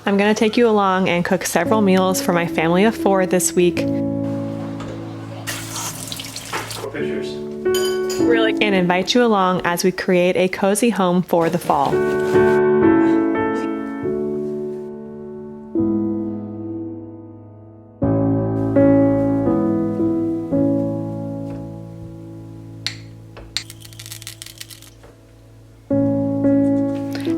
I'm gonna take you along and cook several meals for my family of 4 this week. Pictures. Really, and invite you along as we create a cozy home for the fall.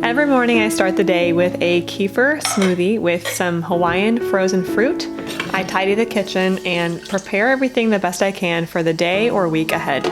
Every morning I start the day with a kefir smoothie with some Hawaiian frozen fruit. I tidy the kitchen and prepare everything the best I can for the day or week ahead.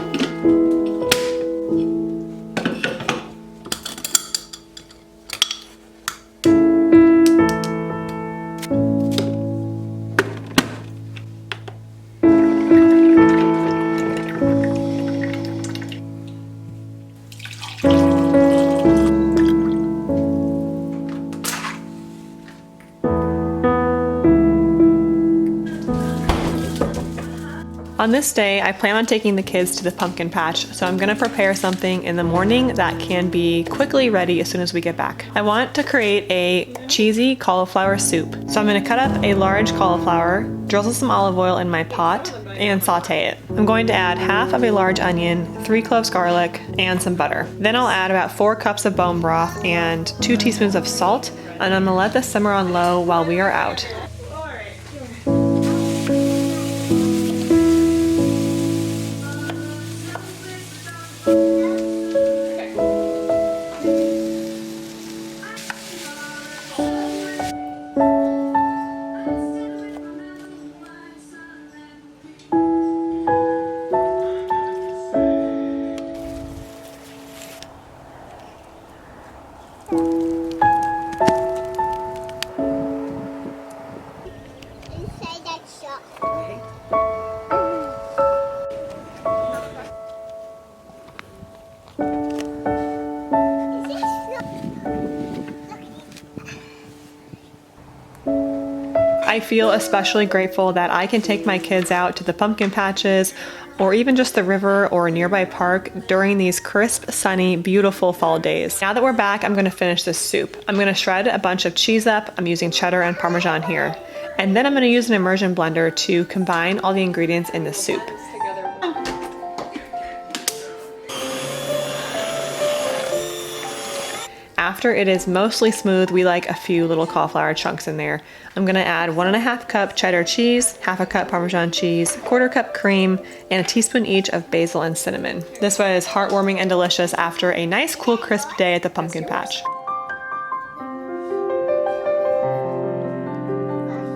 On this day, I plan on taking the kids to the pumpkin patch, so I'm gonna prepare something in the morning that can be quickly ready as soon as we get back. I want to create a cheesy cauliflower soup. So I'm gonna cut up a large cauliflower, drizzle some olive oil in my pot, and saute it. I'm going to add half of a large onion, 3 cloves garlic, and some butter. Then I'll add about 4 cups of bone broth and 2 teaspoons of salt, and I'm gonna let this simmer on low while we are out. I feel especially grateful that I can take my kids out to the pumpkin patches or even just the river or a nearby park during these crisp, sunny, beautiful fall days. Now that we're back, I'm gonna finish this soup. I'm gonna shred a bunch of cheese up. I'm using cheddar and Parmesan here. And then I'm gonna use an immersion blender to combine all the ingredients in the soup. After it is mostly smooth, we like a few little cauliflower chunks in there. I'm gonna add 1.5 cup cheddar cheese, 1/2 cup Parmesan cheese, 1/4 cup cream, and a teaspoon each of basil and cinnamon. This was heartwarming and delicious after a nice, cool, crisp day at the pumpkin patch.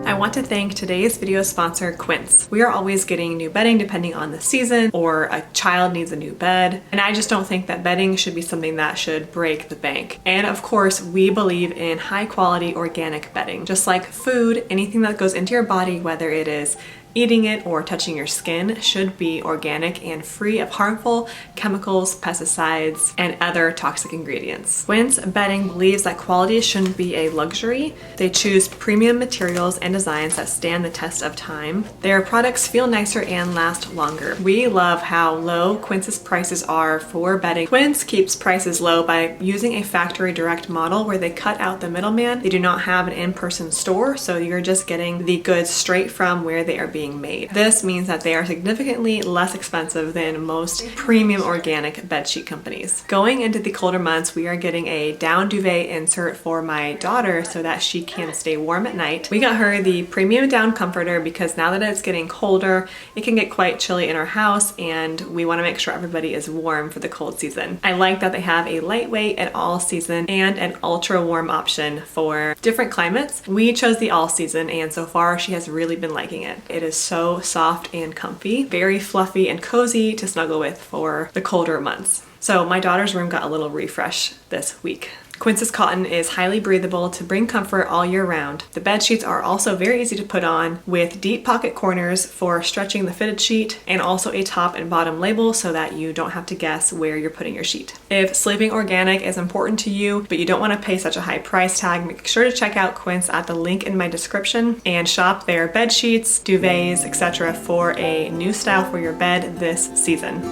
I want to thank today's video sponsor, Quince. We are always getting new bedding depending on the season, or a child needs a new bed, and I just don't think that bedding should be something that should break the bank. And of course, we believe in high quality organic bedding. Just like food, anything that goes into your body, whether it is eating it or touching your skin, should be organic and free of harmful chemicals, pesticides, and other toxic ingredients. Quince Bedding believes that quality shouldn't be a luxury. They choose premium materials and designs that stand the test of time. Their products feel nicer and last longer. We love how low Quince's prices are for bedding. Quince keeps prices low by using a factory direct model where they cut out the middleman. They do not have an in-person store, so you're just getting the goods straight from where they are being made. This means that they are significantly less expensive than most premium organic bedsheet companies. Going into the colder months, we are getting a down duvet insert for my daughter so that she can stay warm at night. We got her the premium down comforter because now that it's getting colder, it can get quite chilly in our house, and we want to make sure everybody is warm for the cold season. I like that they have a lightweight and all season and an ultra warm option for different climates. We chose the all season, and so far she has really been liking it. It is so soft and comfy, very fluffy and cozy to snuggle with for the colder months. So my daughter's room got a little refresh this week. Quince's cotton is highly breathable to bring comfort all year round. The bed sheets are also very easy to put on with deep pocket corners for stretching the fitted sheet, and also a top and bottom label so that you don't have to guess where you're putting your sheet. If sleeping organic is important to you, but you don't want to pay such a high price tag, make sure to check out Quince at the link in my description and shop their bed sheets, duvets, etc. for a new style for your bed this season.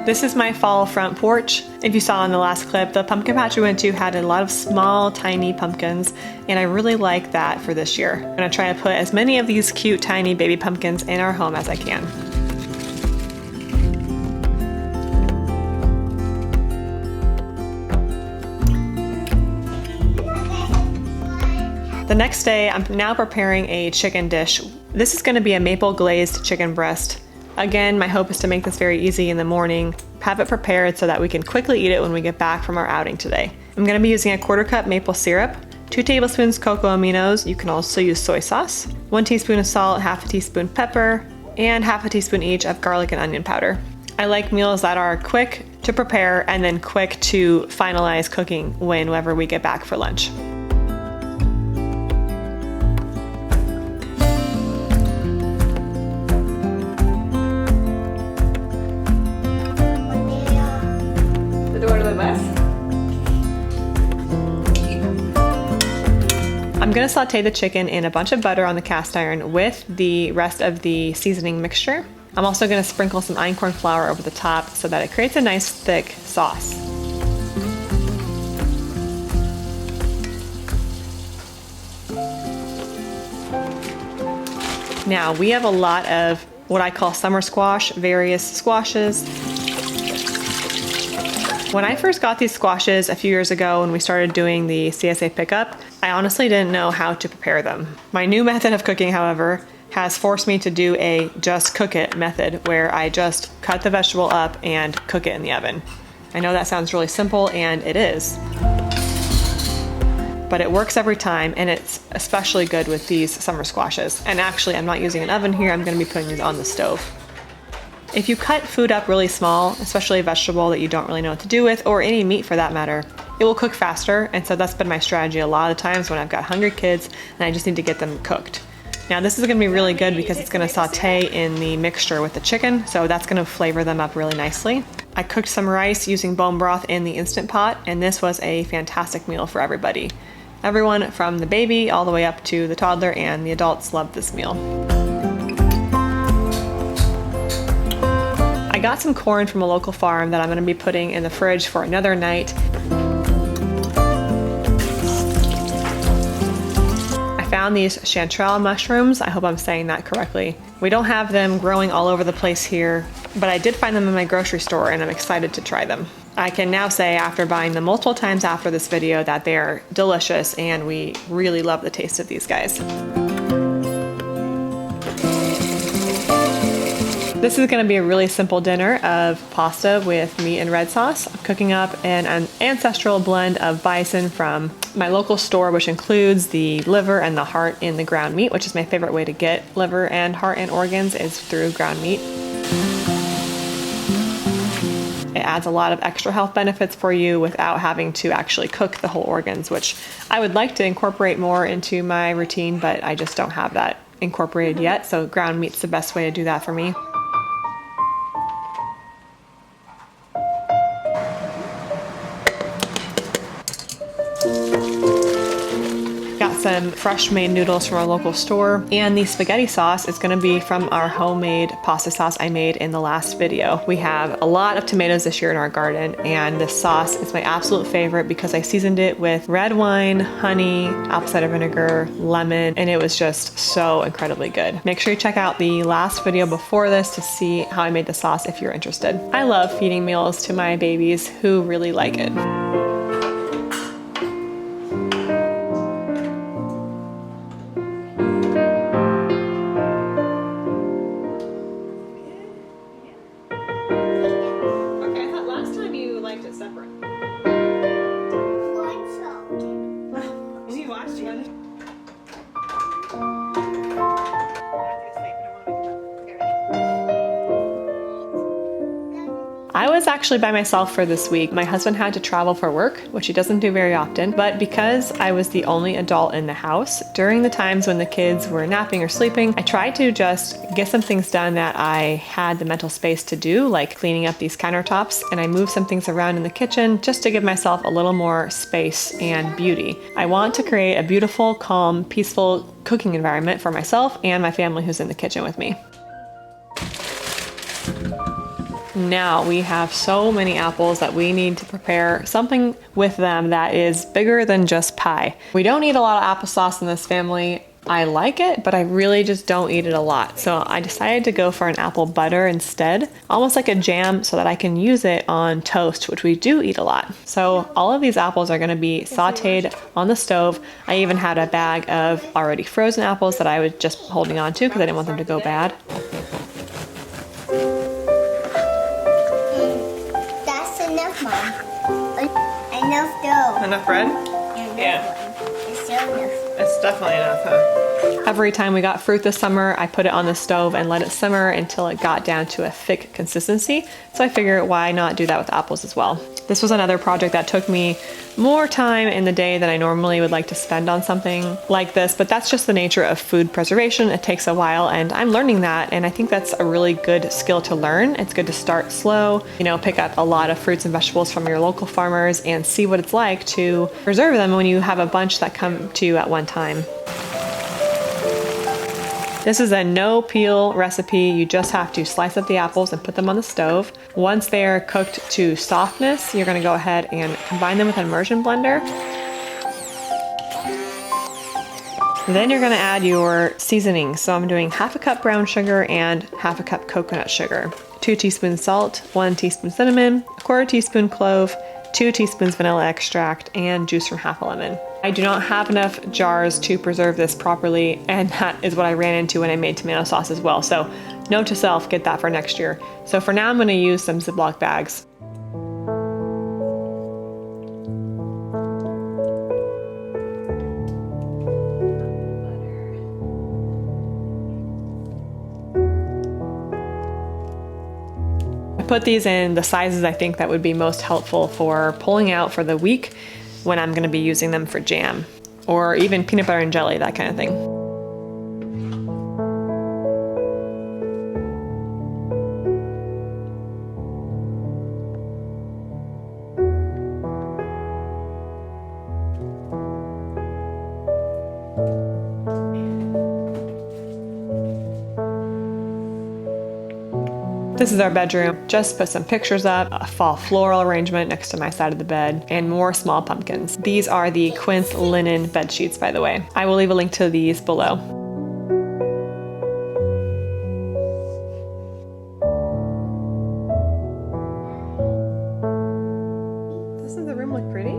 This is my fall front porch. If you saw in the last clip, the pumpkin patch we went to had a lot of small, tiny pumpkins, and I really like that for this year. I'm gonna try to put as many of these cute, tiny baby pumpkins in our home as I can. The next day, I'm now preparing a chicken dish. This is gonna be a maple glazed chicken breast. Again, my hope is to make this very easy in the morning, have it prepared so that we can quickly eat it when we get back from our outing today. I'm gonna be using a 1/4 cup maple syrup, 2 tablespoons cocoa aminos, you can also use soy sauce, 1 teaspoon of salt, 1/2 teaspoon pepper, and 1/2 teaspoon each of garlic and onion powder. I like meals that are quick to prepare and then quick to finalize cooking whenever we get back for lunch. I'm gonna saute the chicken in a bunch of butter on the cast iron with the rest of the seasoning mixture. I'm also gonna sprinkle some einkorn flour over the top so that it creates a nice thick sauce. Now we have a lot of what I call summer squash, various squashes. When I first got these squashes a few years ago when we started doing the CSA pickup, I honestly didn't know how to prepare them. My new method of cooking, however, has forced me to do a just cook it method where I just cut the vegetable up and cook it in the oven. I know that sounds really simple, and it is, but it works every time, and it's especially good with these summer squashes. And actually, I'm not using an oven here, I'm gonna be putting these on the stove. If you cut food up really small, especially a vegetable that you don't really know what to do with, or any meat for that matter, it will cook faster, and so that's been my strategy a lot of the times when I've got hungry kids and I just need to get them cooked. Now this is gonna be really good because it's gonna saute in the mixture with the chicken, so that's gonna flavor them up really nicely. I cooked some rice using bone broth in the Instant Pot, and this was a fantastic meal for everybody. Everyone from the baby all the way up to the toddler and the adults loved this meal. I got some corn from a local farm that I'm gonna be putting in the fridge for another night. I found these chanterelle mushrooms. I hope I'm saying that correctly. We don't have them growing all over the place here, but I did find them in my grocery store and I'm excited to try them. I can now say after buying them multiple times after this video that they are delicious and we really love the taste of these guys. This is gonna be a really simple dinner of pasta with meat and red sauce. I'm cooking up an ancestral blend of bison from my local store, which includes the liver and the heart in the ground meat, which is my favorite way to get liver and heart and organs is through ground meat. It adds a lot of extra health benefits for you without having to actually cook the whole organs, which I would like to incorporate more into my routine, but I just don't have that incorporated yet. So ground meat's the best way to do that for me. Some fresh made noodles from our local store, and the spaghetti sauce is going to be from our homemade pasta sauce I made in the last video. We have a lot of tomatoes this year in our garden, and this sauce is my absolute favorite because I seasoned it with red wine, honey, apple cider vinegar, lemon, and it was just so incredibly good. Make sure you check out the last video before this to see how I made the sauce if you're interested. I love feeding meals to my babies who really like it. I was actually by myself for this week. My husband had to travel for work, which he doesn't do very often, but because I was the only adult in the house, during the times when the kids were napping or sleeping, I tried to just get some things done that I had the mental space to do, like cleaning up these countertops, and I moved some things around in the kitchen just to give myself a little more space and beauty. I want to create a beautiful, calm, peaceful cooking environment for myself and my family who's in the kitchen with me. Now we have so many apples that we need to prepare something with them that is bigger than just pie. We don't eat a lot of applesauce in this family. I like it, but I really just don't eat it a lot. So I decided to go for an apple butter instead, almost like a jam, so that I can use it on toast, which we do eat a lot. So all of these apples are gonna be sauteed on the stove. I even had a bag of already frozen apples that I was just holding on to because I didn't want them to go bad. That's enough, Mom. Enough dough. Enough bread? Yeah. It's still enough. It's definitely enough, huh? Every time we got fruit this summer, I put it on the stove and let it simmer until it got down to a thick consistency. So I figure why not do that with apples as well. This was another project that took me more time in the day than I normally would like to spend on something like this, but that's just the nature of food preservation. It takes a while and I'm learning that, and I think that's a really good skill to learn. It's good to start slow, pick up a lot of fruits and vegetables from your local farmers and see what it's like to preserve them when you have a bunch that come to you at one time. This is a no peel recipe. You just have to slice up the apples and put them on the stove. Once they are cooked to softness, you're gonna go ahead and combine them with an immersion blender. Then you're gonna add your seasoning. So I'm doing half a cup brown sugar and half a cup coconut sugar, 2 teaspoons salt, 1 teaspoon cinnamon, 1/4 teaspoon clove, 2 teaspoons vanilla extract, and juice from half a lemon. I do not have enough jars to preserve this properly, and that is what I ran into when I made tomato sauce as well. So note to self, get that for next year. So for now, I'm gonna use some Ziploc bags. Put these in the sizes I think that would be most helpful for pulling out for the week when I'm gonna be using them for jam or even peanut butter and jelly, that kind of thing. This is our bedroom. Just put some pictures up, a fall floral arrangement next to my side of the bed, and more small pumpkins. These are the Quince linen bed sheets, by the way. I will leave a link to these below. Doesn't the room look pretty?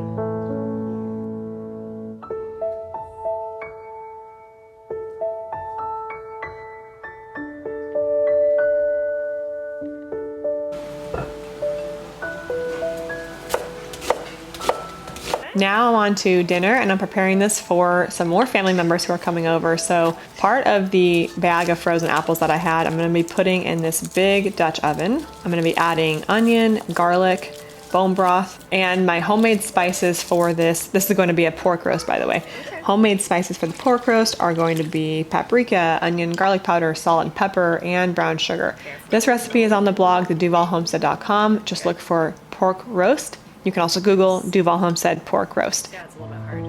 Now I'm on to dinner, and I'm preparing this for some more family members who are coming over. So part of the bag of frozen apples that I had, I'm gonna be putting in this big Dutch oven. I'm gonna be adding onion, garlic, bone broth, and my homemade spices for this. This is going to be a pork roast, by the way. Homemade spices for the pork roast are going to be paprika, onion, garlic powder, salt and pepper, and brown sugar. This recipe is on the blog, theduvallhomestead.com. Just look for pork roast. You can also Google Duvall Homestead pork roast. Yeah, it's a little bit hard.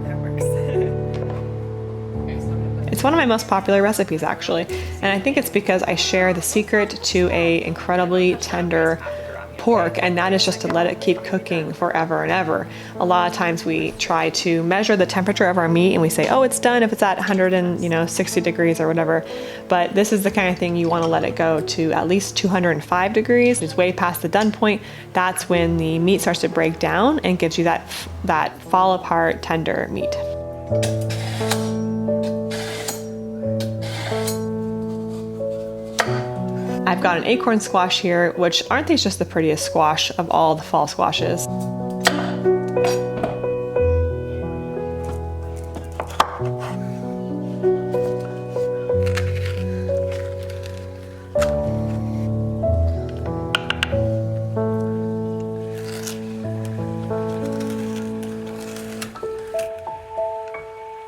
That works. It's one of my most popular recipes, actually. And I think it's because I share the secret to a incredibly tender pork, and that is just to let it keep cooking forever and ever. A lot of times we try to measure the temperature of our meat and we say, oh, it's done if it's at 160 degrees or whatever. But this is the kind of thing you want to let it go to at least 205 degrees. It's way past the done point. That's when the meat starts to break down and gives you that fall apart tender meat. I've got an acorn squash here, which aren't these just the prettiest squash of all the fall squashes?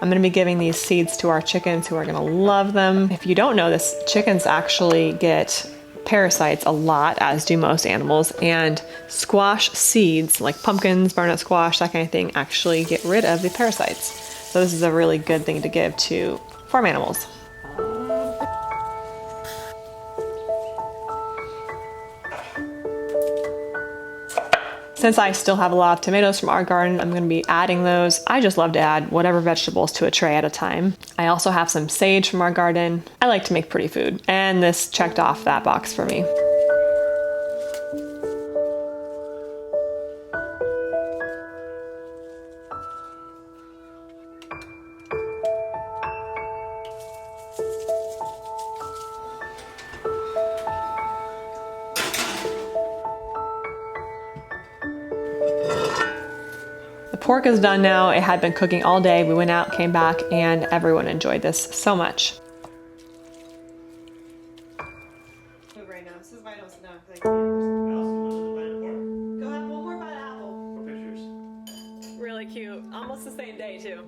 I'm gonna be giving these seeds to our chickens who are gonna love them. If you don't know this, chickens actually get parasites a lot, as do most animals, and squash seeds, like pumpkins, butternut squash, that kind of thing, actually get rid of the parasites. So this is a really good thing to give to farm animals. Since I still have a lot of tomatoes from our garden, I'm gonna be adding those. I just love to add whatever vegetables to a tray at a time. I also have some sage from our garden. I like to make pretty food, and this checked off that box for me. The pork is done now. It had been cooking all day. We went out, came back, and everyone enjoyed this so much. Right now, this is why I don't sit down, because I can't. Go have one more bite of apple. Pictures. Really cute. Almost the same day, too.